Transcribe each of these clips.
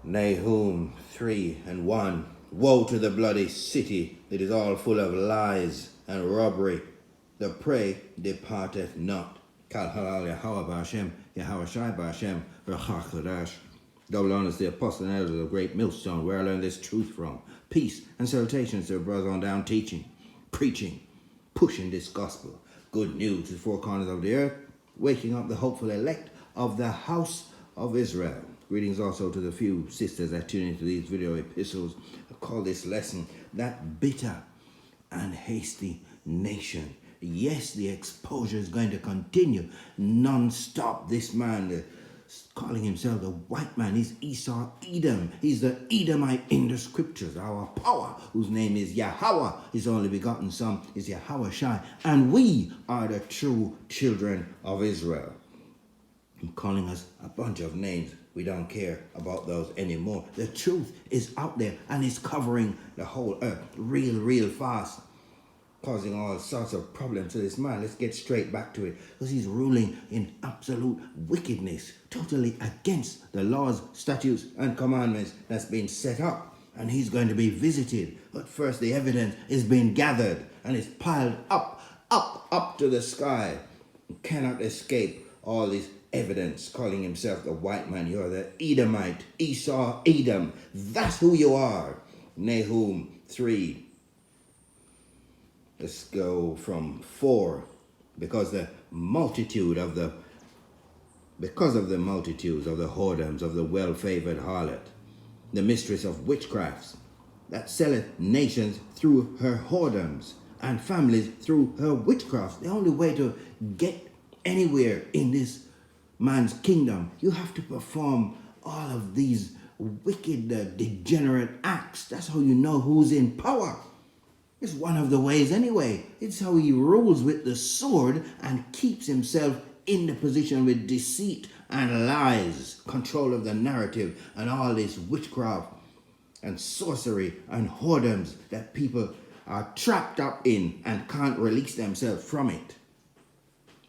Nahum 3:1. Woe to the bloody city, it is all full of lies and robbery. The prey departeth not. Kal halal Yahweh Ba'Hashem, Yahweh Shai Ba'Hashem, Rachach Kodash. Double honors the apostle and elders of the great millstone, where I learned this truth from. Peace and salutations to brothers on down teaching, preaching, pushing this gospel. Good news to the four corners of the earth, waking up the hopeful elect of the house of Israel. Greetings also to the few sisters that tune into these video epistles. I call this lesson That Bitter and Hasty Nation. Yes, the exposure is going to continue non-stop. This man calling himself the white man, he's Esau Edom. He's the Edomite in the scriptures. Our power, whose name is Yahweh, his only begotten son is Yahweh Shai. And we are the true children of Israel. I'm calling us a bunch of names. We don't care about those anymore. The truth is out there and it's covering the whole earth real fast, causing all sorts of problems to this man. Let's get straight back to it, because he's ruling in absolute wickedness, totally against the laws, statutes, and commandments that's been set up. And he's going to be visited. But first, the evidence is being gathered and it's piled up to the sky. You cannot escape all this evidence, calling himself the white man. You're the Edomite, Esau Edom. That's who you are. Nahum 3. Let's go from 4. Because of the multitudes of the whoredoms of the well-favored harlot, the mistress of witchcrafts, that selleth nations through her whoredoms, and families through her witchcrafts. The only way to get anywhere in this man's kingdom, you have to perform all of these wicked, degenerate acts. That's how you know who's in power. It's one of the ways anyway. It's how he rules with the sword and keeps himself in the position with deceit and lies, control of the narrative, and all this witchcraft and sorcery and whoredoms that people are trapped up in and can't release themselves from it.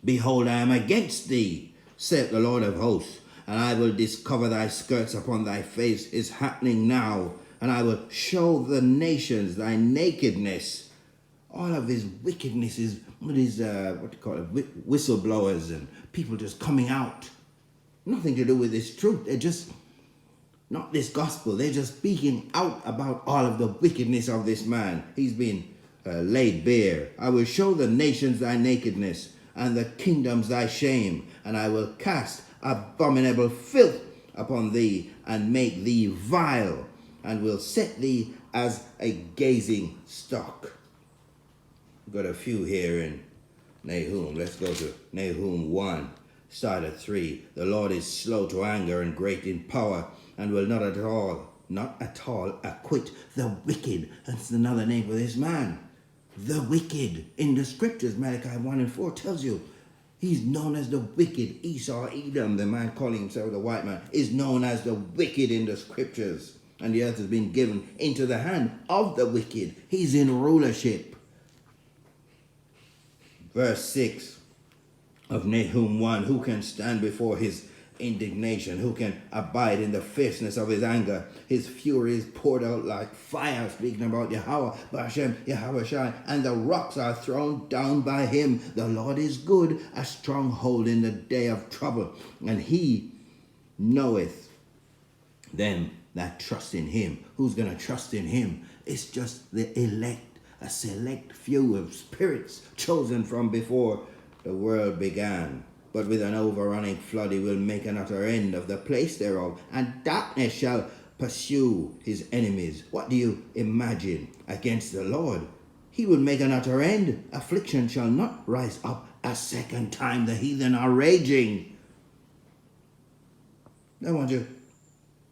Behold, I am against thee, saith the Lord of hosts, and I will discover thy skirts upon thy face. Is happening now. And I will show the nations thy nakedness. All of his wickedness is these, whistleblowers and people just coming out. Nothing to do with this truth. They're just not this gospel. They're just speaking out about all of the wickedness of this man. He's been laid bare. I will show the nations thy nakedness, and the kingdoms thy shame. And I will cast abominable filth upon thee, and make thee vile, and will set thee as a gazing stock. Got a few here in Nahum. Let's go to Nahum 1, start at 3. The Lord is slow to anger and great in power, and will not at all acquit the wicked. That's another name for this man. The wicked. In the scriptures, Malachi 1:4 tells you, he's known as the wicked. Esau Edom, the man calling himself the white man, is known as the wicked in the scriptures. And the earth has been given into the hand of the wicked. He's in rulership. Verse 6 of Nahum 1. Who can stand before his indignation? Who can abide in the fierceness of his anger? His fury is poured out like fire, speaking about Yahweh, Ba'Hashem, Yahweh Shai, and the rocks are thrown down by him. The Lord is good, a stronghold in the day of trouble, and he knoweth them that trust in him. Who's going to trust in him? It's just the elect, a select few of spirits chosen from before the world began. But with an overrunning flood he will make an utter end of the place thereof, and darkness shall pursue his enemies. What do you imagine against the Lord? He will make an utter end. Affliction shall not rise up a second time. The heathen are raging. They want to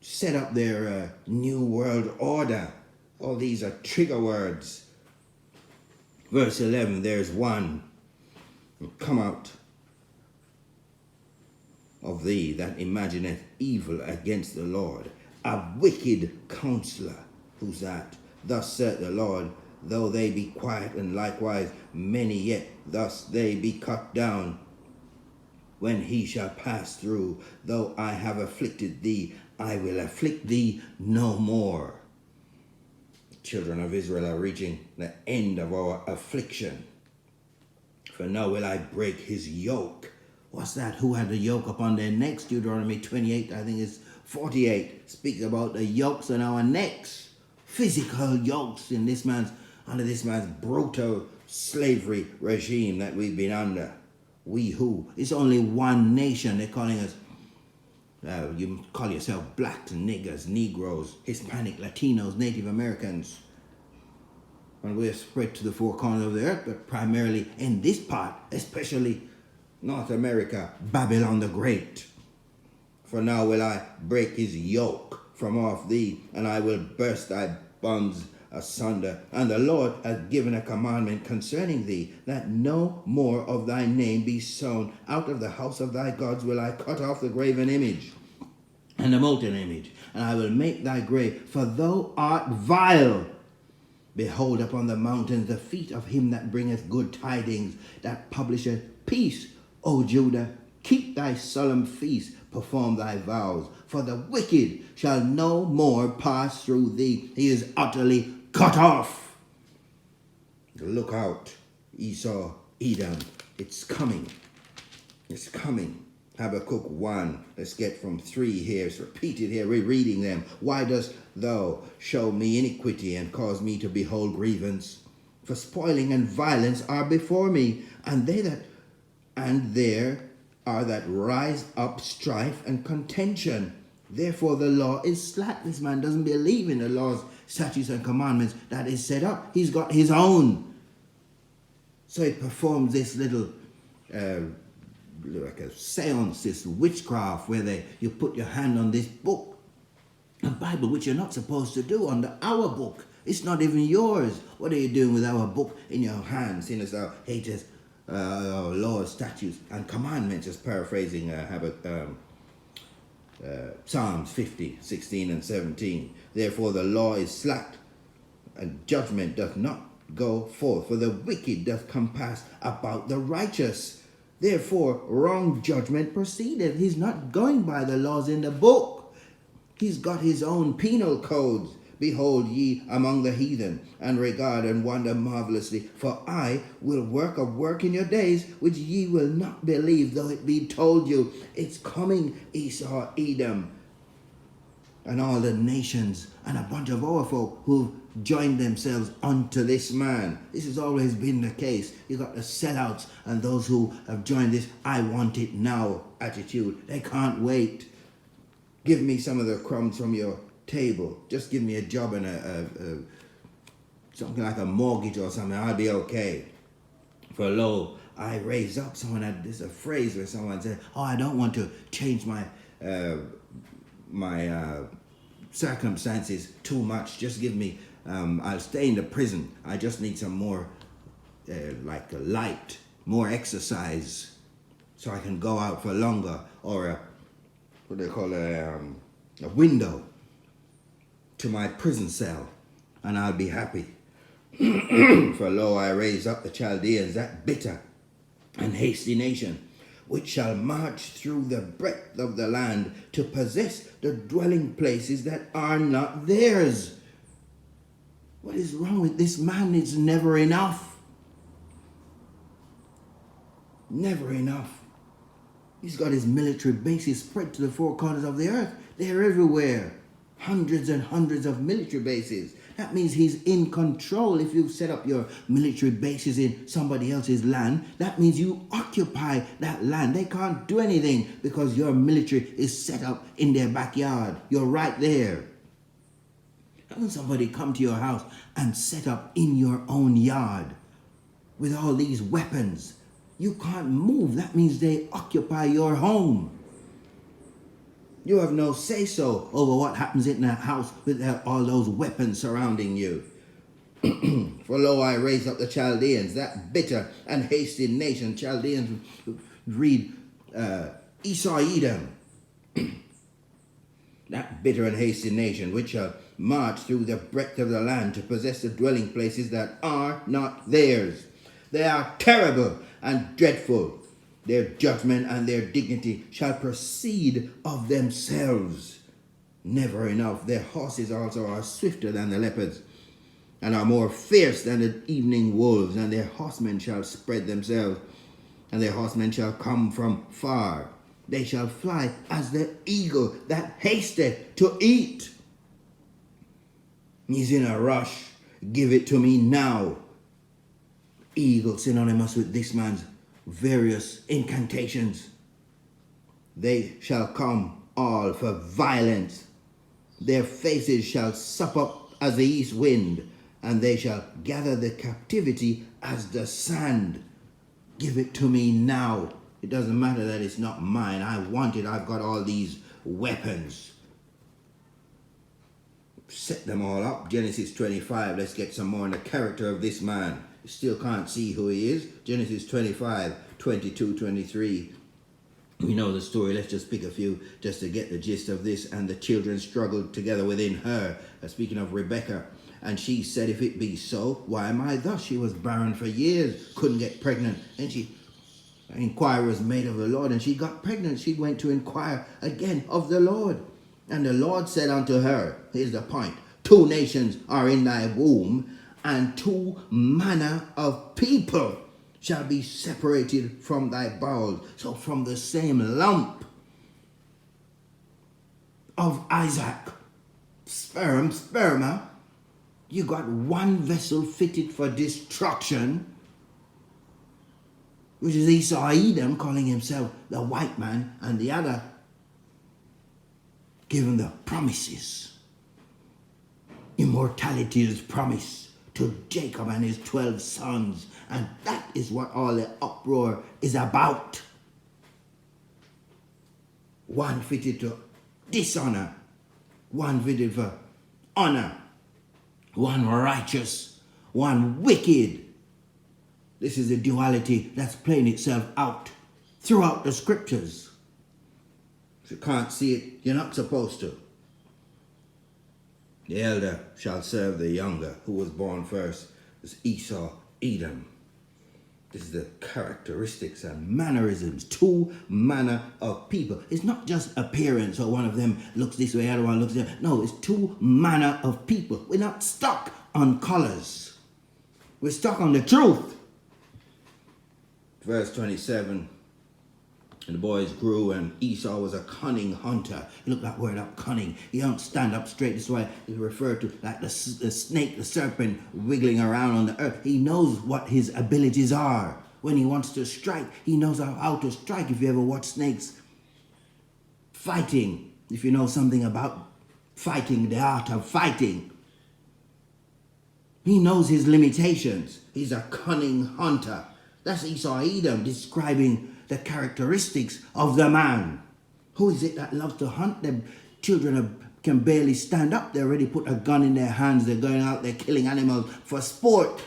set up their new world order. All these are trigger words. Verse 11, there's one. Come out of thee that imagineth evil against the Lord, a wicked counselor. Who's that? Thus saith the Lord, though they be quiet and likewise many, yet thus they be cut down. when he shall pass through. Though I have afflicted thee, I will afflict thee no more. The children of Israel are reaching the end of our affliction. For now will I break his yoke. What's that? Who had the yoke upon their necks? Deuteronomy 28, I think it's 48, speaks about the yokes on our necks. Physical yokes in under this man's brutal slavery regime that we've been under. We who? It's only one nation. They're calling us, you call yourself blacks, niggers, Negroes, Hispanic, Latinos, Native Americans. And we're spread to the four corners of the earth, but primarily in this part, especially North America, Babylon the Great. For now will I break his yoke from off thee, and I will burst thy bonds asunder. And the Lord hath given a commandment concerning thee, that no more of thy name be sown. Out of the house of thy gods will I cut off the graven image and the molten image, and I will make thy grave, for thou art vile. Behold, upon the mountains the feet of him that bringeth good tidings, that publisheth peace. O Judah, keep thy solemn feast, perform thy vows, for the wicked shall no more pass through thee. He is utterly cut off. Look out, Esau, Edom. It's coming. It's coming. Habakkuk 1. Let's get from 3 here. It's repeated here. We're reading them. Why dost thou show me iniquity and cause me to behold grievance? For spoiling and violence are before me, and there are that rise up strife and contention. Therefore the law is slack. This man doesn't believe in the laws, statutes, and commandments that is set up. He's got his own. So he performs this little like a seance, this witchcraft, where you put your hand on this book, a Bible, which you're not supposed to do, under our book. It's not even yours. What are you doing with our book in your hands, seeing as thou hatest our laws, statutes, and commandments, just paraphrasing Psalms 50, 16, and 17. Therefore the law is slack, and judgment doth not go forth, for the wicked doth compass about the righteous. Therefore wrong judgment proceedeth. He's not going by the laws in the book. He's got his own penal codes. Behold ye among the heathen, and regard and wonder marvelously. For I will work a work in your days, which ye will not believe, though it be told you. It's coming, Esau, Edom, and all the nations, and a bunch of our folk who've joined themselves unto this man. This has always been the case. You got the sellouts and those who have joined this I want it now attitude. They can't wait. Give me some of the crumbs from your table. Just give me a job and something like a mortgage or something. I'll be okay. For lo, I raise up. Someone had this a phrase where someone said, "Oh, I don't want to change my circumstances too much. Just give me. I'll stay in the prison. I just need some more, like a light, more exercise, so I can go out for longer, or what they call a window to my prison cell, and I'll be happy. For lo, I raise up the Chaldeans, that bitter and hasty nation, which shall march through the breadth of the land to possess the dwelling places that are not theirs." What is wrong with this man? It's never enough. Never enough. He's got his military bases spread to the four corners of the earth. They're everywhere. Hundreds and hundreds of military bases. That means he's in control. If you've set up your military bases in somebody else's land, that means you occupy that land. They can't do anything because your military is set up in their backyard. You're right there. How can somebody come to your house and set up in your own yard with all these weapons? You can't move. That means they occupy your home. You have no say-so over what happens in that house with all those weapons surrounding you. For lo, I raise up the Chaldeans, that bitter and hasty nation. Chaldeans read Esau, Edom. That bitter and hasty nation, which shall march through the breadth of the land to possess the dwelling places that are not theirs. They are terrible and dreadful. Their judgment and their dignity shall proceed of themselves. Never enough. Their horses also are swifter than the leopards, and are more fierce than the evening wolves, and their horsemen shall spread themselves, and their horsemen shall come from far. They shall fly as the eagle that hasteth to eat. He's in a rush. Give it to me now. Eagle synonymous with this man's various incantations. They shall come all for violence. Their faces shall sup up as the east wind, and they shall gather the captivity as the sand. Give it to me now. It doesn't matter that it's not mine. I want it. I've got all these weapons. Set them all up. Genesis 25. Let's get some more on the character of this man. You still can't see who he is. Genesis 25, 22, 23. We know the story. Let's just pick a few just to get the gist of this. And the children struggled together within her. Speaking of Rebekah. And she said, if it be so, why am I thus? She was barren for years, couldn't get pregnant. And inquiry was made of the Lord, and she got pregnant. She went to inquire again of the Lord. And the Lord said unto her, here's the point, 2 nations are in thy womb, and 2 manner of people shall be separated from thy bowels. So from the same lump of Isaac, sperma, you got one vessel fitted for destruction, which is Esau Edom, calling himself the white man, and the other given the promises. Immortality is promised to Jacob and his 12 sons, and that is what all the uproar is about. One fitted to dishonor, one fitted for honor, one righteous, one wicked. This is a duality that's playing itself out throughout the scriptures. If you can't see it, you're not supposed to. The elder shall serve the younger. Who was born first is Esau, Edom. This is the characteristics and mannerisms, 2 manner of people. It's not just appearance, or one of them looks this way, the other one looks there. No, it's 2 manner of people. We're not stuck on colors. We're stuck on the truth. Verse 27, and the boys grew, and Esau was a cunning hunter. You look that word up, cunning. He don't stand up straight. This is why it's referred to like the snake, the serpent wiggling around on the earth. He knows what his abilities are. When he wants to strike, he knows how to strike. If you ever watch snakes fighting, if you know something about fighting, the art of fighting, he knows his limitations. He's a cunning hunter. That's Esau Edom describing the characteristics of the man. Who is it that loves to hunt? Them children can barely stand up. They already put a gun in their hands. They're going out there killing animals for sport.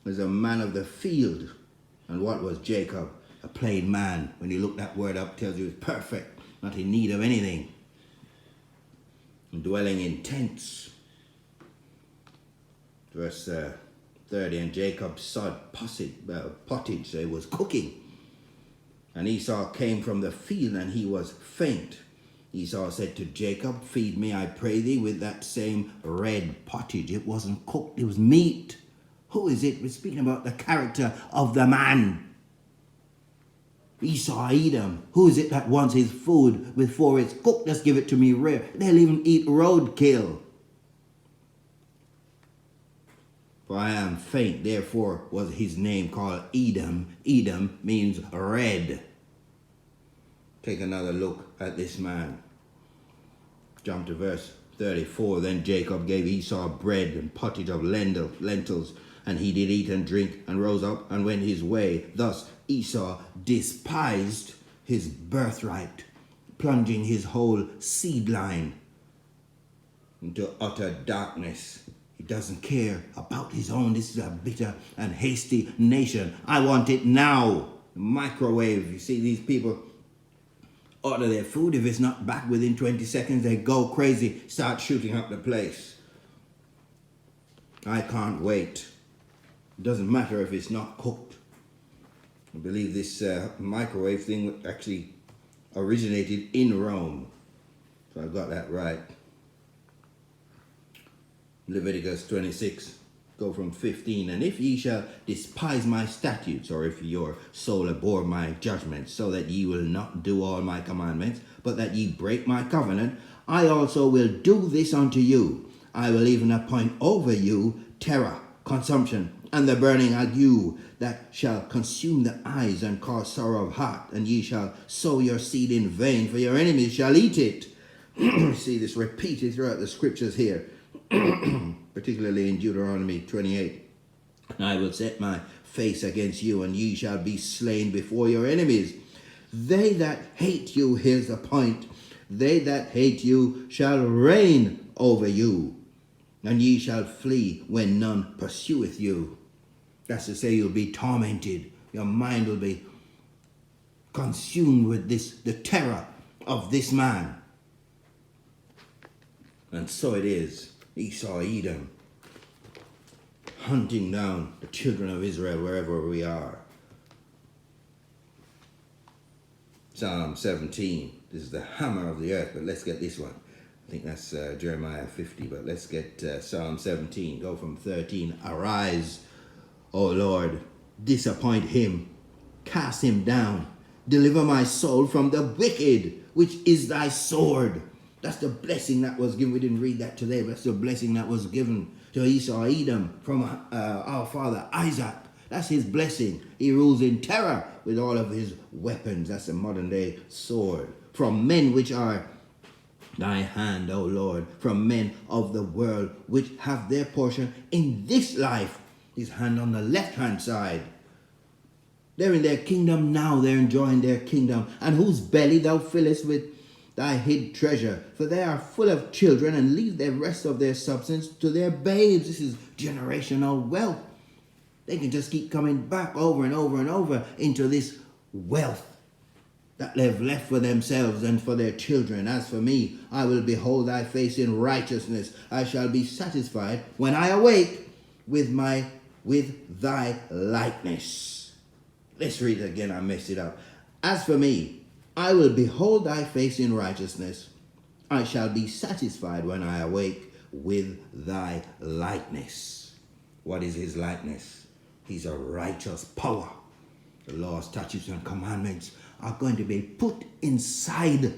There's a man of the field. And what was Jacob? A plain man. When you look that word up, it tells you it's perfect, not in need of anything. And dwelling in tents. Verse 30, and Jacob sod pottage, so he was cooking. And Esau came from the field, and he was faint. Esau said to Jacob, feed me, I pray thee, with that same red pottage. It wasn't cooked, it was meat. Who is it? We're speaking about the character of the man. Esau Edom. Who is it that wants his food before it's cooked? Just give it to me rare. They'll even eat roadkill. For I am faint, therefore was his name called Edom. Edom means red. Take another look at this man. Jump to verse 34. Then Jacob gave Esau bread and pottage of lentils, and he did eat and drink, and rose up and went his way. Thus Esau despised his birthright, plunging his whole seed line into utter darkness. He doesn't care about his own. This is a bitter and hasty nation. I want it now. Microwave. You see these people order their food. If it's not back within 20 seconds, they go crazy, start shooting up the place. I can't wait. It doesn't matter if it's not cooked. I believe this microwave thing actually originated in Rome. So I got that right. Leviticus 26, go from 15. And if ye shall despise my statutes, or if your soul abhor my judgments, so that ye will not do all my commandments, but that ye break my covenant, I also will do this unto you. I will even appoint over you terror, consumption, and the burning ague that shall consume the eyes and cause sorrow of heart. And ye shall sow your seed in vain, for your enemies shall eat it. See this repeated throughout the scriptures here, particularly in Deuteronomy 28. And I will set my face against you, and ye shall be slain before your enemies. They that hate you, here's the point, they that hate you shall reign over you, and ye shall flee when none pursueth you. That's to say, you'll be tormented. Your mind will be consumed with the terror of this man. And so it is. Esau, Edom, hunting down the children of Israel wherever we are. Psalm 17. This is the hammer of the earth, but let's get this one. I think that's Jeremiah 50, but let's get Psalm 17. Go from 13. Arise, O Lord, disappoint him, cast him down, deliver my soul from the wicked, which is thy sword. That's the blessing that was given. We didn't read that today, but that's the blessing that was given to Esau, Edom, from our father Isaac. That's his blessing. He rules in terror with all of his weapons. That's a modern day sword. From men which are thy hand, O Lord, from men of the world which have their portion in this life. His hand on the left-hand side. They're in their kingdom now. They're enjoying their kingdom. And whose belly thou fillest with thy hid treasure. For they are full of children, and leave the rest of their substance to their babes. This is generational wealth. They can just keep coming back over and over and over into this wealth that they've left for themselves and for their children. As for me, I will behold thy face in righteousness. I shall be satisfied when I awake with thy likeness. Let's read it again. I messed it up. As for me, I will behold thy face in righteousness. I shall be satisfied when I awake with thy likeness. What is his likeness? He's a righteous power. The laws, statutes, and commandments are going to be put inside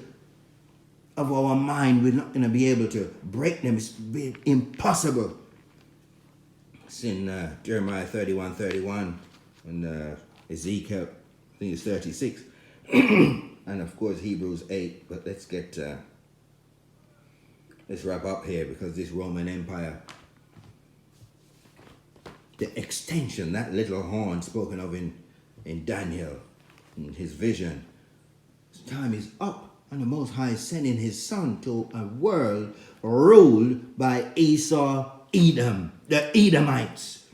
of our mind. We're not going to be able to break them. It's impossible. It's in Jeremiah 31:31 and Ezekiel, I think it's 36. And of course Hebrews 8. But let's wrap up here, because this Roman Empire, the extension, that little horn spoken of in Daniel, in his vision, his time is up, and the Most High is sending his son to a world ruled by Esau, Edom, the Edomites.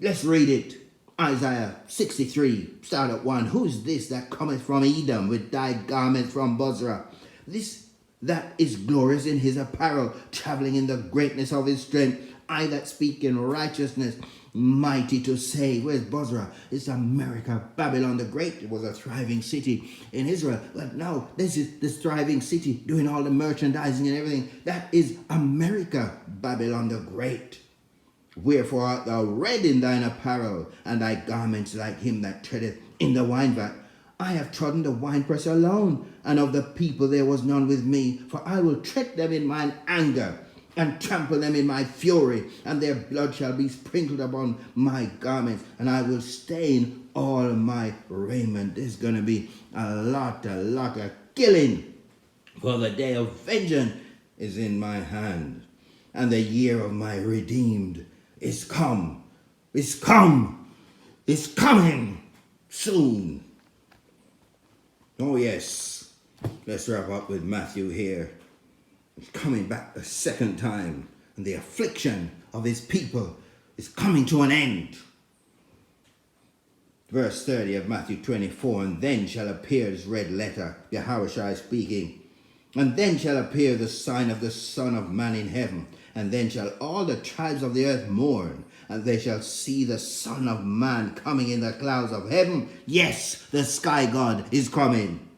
Let's read it. Isaiah 63, start at 1. Who is this that cometh from Edom with thy garments from Bozrah? This that is glorious in his apparel, traveling in the greatness of his strength. I that speak in righteousness, mighty to save. Where's Bozrah? It's America, Babylon the Great. It was a thriving city in Israel. But now this is this thriving city doing all the merchandising and everything. That is America, Babylon the Great. Wherefore art thou red in thine apparel, and thy garments like him that treadeth in the winevat? I have trodden the winepress alone, and of the people there was none with me. For I will tread them in mine anger, and trample them in my fury, and their blood shall be sprinkled upon my garments, and I will stain all my raiment. There's going to be a lot of killing, for the day of vengeance is in my hand, and the year of my redeemed is come. It's come. It's coming soon. Oh yes. Let's wrap up with Matthew here. He's coming back the second time, and the affliction of his people is coming to an end. Verse 30 of Matthew 24, and then shall appear this red letter, Yahushua speaking, and then shall appear the sign of the Son of Man in heaven, and then shall all the tribes of the earth mourn, and they shall see the Son of Man coming in the clouds of heaven. Yes, the sky God is coming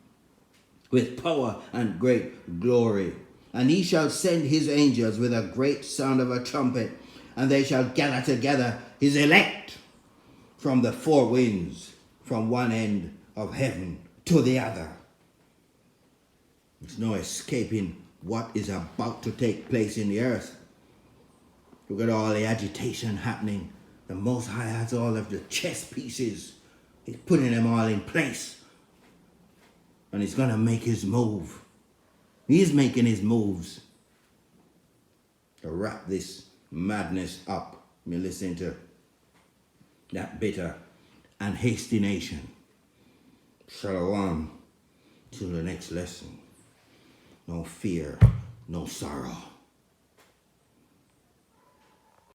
with power and great glory. And he shall send his angels with a great sound of a trumpet, and they shall gather together his elect from the four winds, from one end of heaven to the other. There's no escaping what is about to take place in the earth. Look at all the agitation happening. The Most High has all of the chess pieces. He's putting them all in place. And he's going to make his move. He's making his moves to wrap this madness up. You listen to that bitter and hasty nation. Shalom. Till the next lesson. No fear, no sorrow.